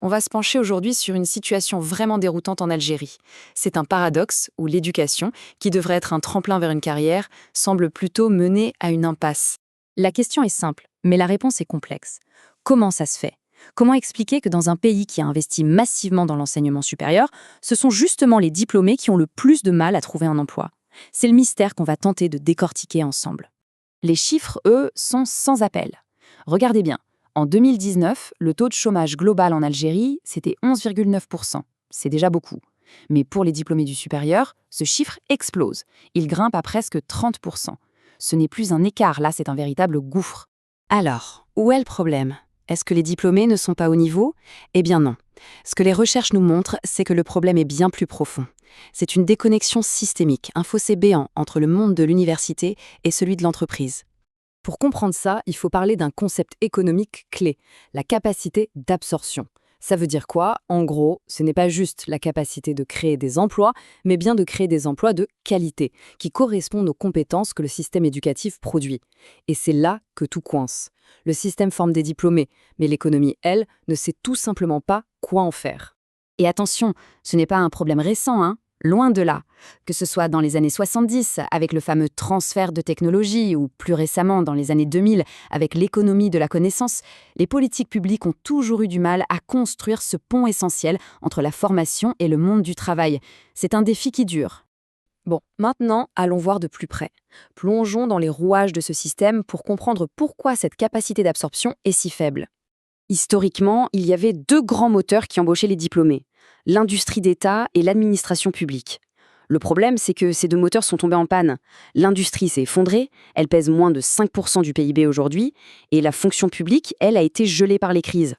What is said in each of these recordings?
On va se pencher aujourd'hui sur une situation vraiment déroutante en Algérie. C'est un paradoxe où l'éducation, qui devrait être un tremplin vers une carrière, semble plutôt mener à une impasse. La question est simple, mais la réponse est complexe. Comment ça se fait? Comment expliquer que dans un pays qui a investi massivement dans l'enseignement supérieur, ce sont justement les diplômés qui ont le plus de mal à trouver un emploi? C'est le mystère qu'on va tenter de décortiquer ensemble. Les chiffres, eux, sont sans appel. Regardez bien. En 2019, le taux de chômage global en Algérie, c'était 11,9%. C'est déjà beaucoup. Mais pour les diplômés du supérieur, ce chiffre explose. Il grimpe à presque 30%. Ce n'est plus un écart, là, c'est un véritable gouffre. Alors, où est le problème? Est-ce que les diplômés ne sont pas au niveau? Eh bien non. Ce que les recherches nous montrent, c'est que le problème est bien plus profond. C'est une déconnexion systémique, un fossé béant entre le monde de l'université et celui de l'entreprise. Pour comprendre ça, il faut parler d'un concept économique clé, la capacité d'absorption. Ça veut dire quoi? En gros, ce n'est pas juste la capacité de créer des emplois, mais bien de créer des emplois de qualité, qui correspondent aux compétences que le système éducatif produit. Et c'est là que tout coince. Le système forme des diplômés, mais l'économie, elle, ne sait tout simplement pas quoi en faire. Et attention, ce n'est pas un problème récent, hein? Loin de là. Que ce soit dans les années 70, avec le fameux transfert de technologie, ou plus récemment dans les années 2000, avec l'économie de la connaissance, les politiques publiques ont toujours eu du mal à construire ce pont essentiel entre la formation et le monde du travail. C'est un défi qui dure. Bon, maintenant, allons voir de plus près. Plongeons dans les rouages de ce système pour comprendre pourquoi cette capacité d'absorption est si faible. Historiquement, il y avait deux grands moteurs qui embauchaient les diplômés, l'industrie d'État et l'administration publique. Le problème, c'est que ces deux moteurs sont tombés en panne. L'industrie s'est effondrée, elle pèse moins de 5% du PIB aujourd'hui, et la fonction publique, elle, a été gelée par les crises.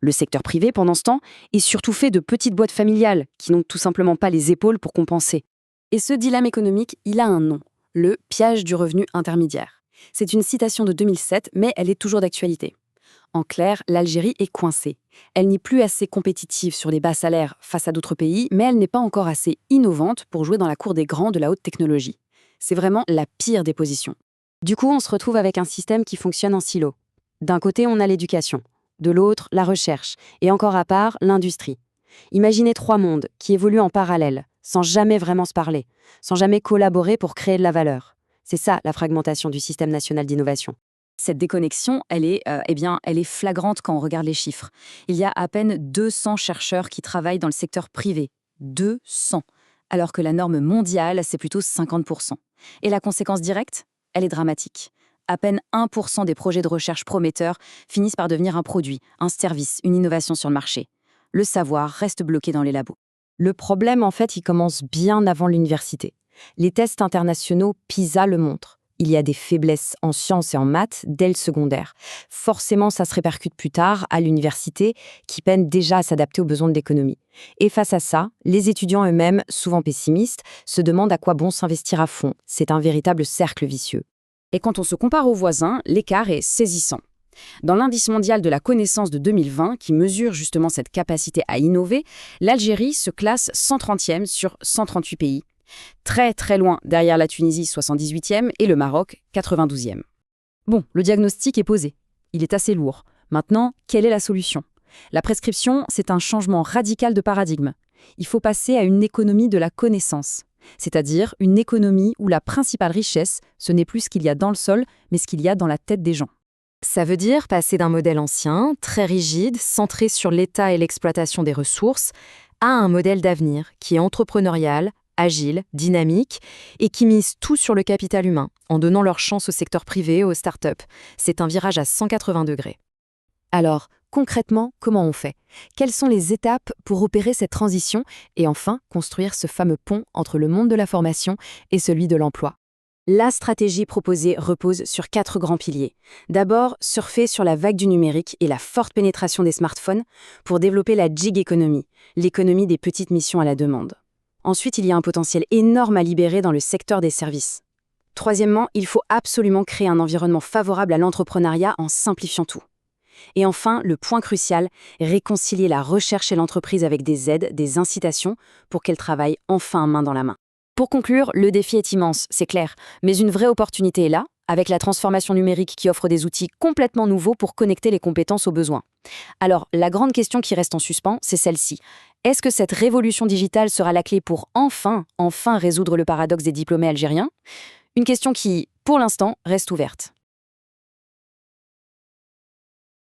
Le secteur privé, pendant ce temps, est surtout fait de petites boîtes familiales qui n'ont tout simplement pas les épaules pour compenser. Et ce dilemme économique, il a un nom, le piège du revenu intermédiaire. C'est une citation de 2007, mais elle est toujours d'actualité. En clair, l'Algérie est coincée. Elle n'est plus assez compétitive sur les bas salaires face à d'autres pays, mais elle n'est pas encore assez innovante pour jouer dans la cour des grands de la haute technologie. C'est vraiment la pire des positions. Du coup, on se retrouve avec un système qui fonctionne en silo. D'un côté, on a l'éducation. De l'autre, la recherche. Et encore à part, l'industrie. Imaginez trois mondes qui évoluent en parallèle, sans jamais vraiment se parler, sans jamais collaborer pour créer de la valeur. C'est ça, la fragmentation du système national d'innovation. Cette déconnexion, elle est flagrante quand on regarde les chiffres. Il y a à peine 200 chercheurs qui travaillent dans le secteur privé. 200. Alors que la norme mondiale, c'est plutôt 50%. Et la conséquence directe, elle est dramatique. À peine 1% des projets de recherche prometteurs finissent par devenir un produit, un service, une innovation sur le marché. Le savoir reste bloqué dans les labos. Le problème, en fait, il commence bien avant l'université. Les tests internationaux PISA le montrent. Il y a des faiblesses en sciences et en maths dès le secondaire. Forcément, ça se répercute plus tard à l'université, qui peine déjà à s'adapter aux besoins de l'économie. Et face à ça, les étudiants eux-mêmes, souvent pessimistes, se demandent à quoi bon s'investir à fond. C'est un véritable cercle vicieux. Et quand on se compare aux voisins, l'écart est saisissant. Dans l'indice mondial de la connaissance de 2020, qui mesure justement cette capacité à innover, l'Algérie se classe 130e sur 138 pays. Très très loin derrière la Tunisie 78e et le Maroc 92e. Bon, le diagnostic est posé. Il est assez lourd. Maintenant, quelle est la solution? La prescription, c'est un changement radical de paradigme. Il faut passer à une économie de la connaissance, c'est-à-dire une économie où la principale richesse, ce n'est plus ce qu'il y a dans le sol, mais ce qu'il y a dans la tête des gens. Ça veut dire passer d'un modèle ancien, très rigide, centré sur l'État et l'exploitation des ressources, à un modèle d'avenir qui est entrepreneurial, agile, dynamique et qui mise tout sur le capital humain, en donnant leur chance au secteur privé et aux startups. C'est un virage à 180 degrés. Alors, concrètement, comment on fait? Quelles sont les étapes pour opérer cette transition et enfin construire ce fameux pont entre le monde de la formation et celui de l'emploi? La stratégie proposée repose sur 4 grands piliers. D'abord, surfer sur la vague du numérique et la forte pénétration des smartphones pour développer la gig economy, l'économie des petites missions à la demande. Ensuite, il y a un potentiel énorme à libérer dans le secteur des services. Troisièmement, il faut absolument créer un environnement favorable à l'entrepreneuriat en simplifiant tout. Et enfin, le point crucial, réconcilier la recherche et l'entreprise avec des aides, des incitations pour qu'elles travaillent enfin main dans la main. Pour conclure, le défi est immense, c'est clair, mais une vraie opportunité est là, avec la transformation numérique qui offre des outils complètement nouveaux pour connecter les compétences aux besoins. Alors, la grande question qui reste en suspens, c'est celle-ci. Est-ce que cette révolution digitale sera la clé pour enfin résoudre le paradoxe des diplômés algériens? Une question qui, pour l'instant, reste ouverte.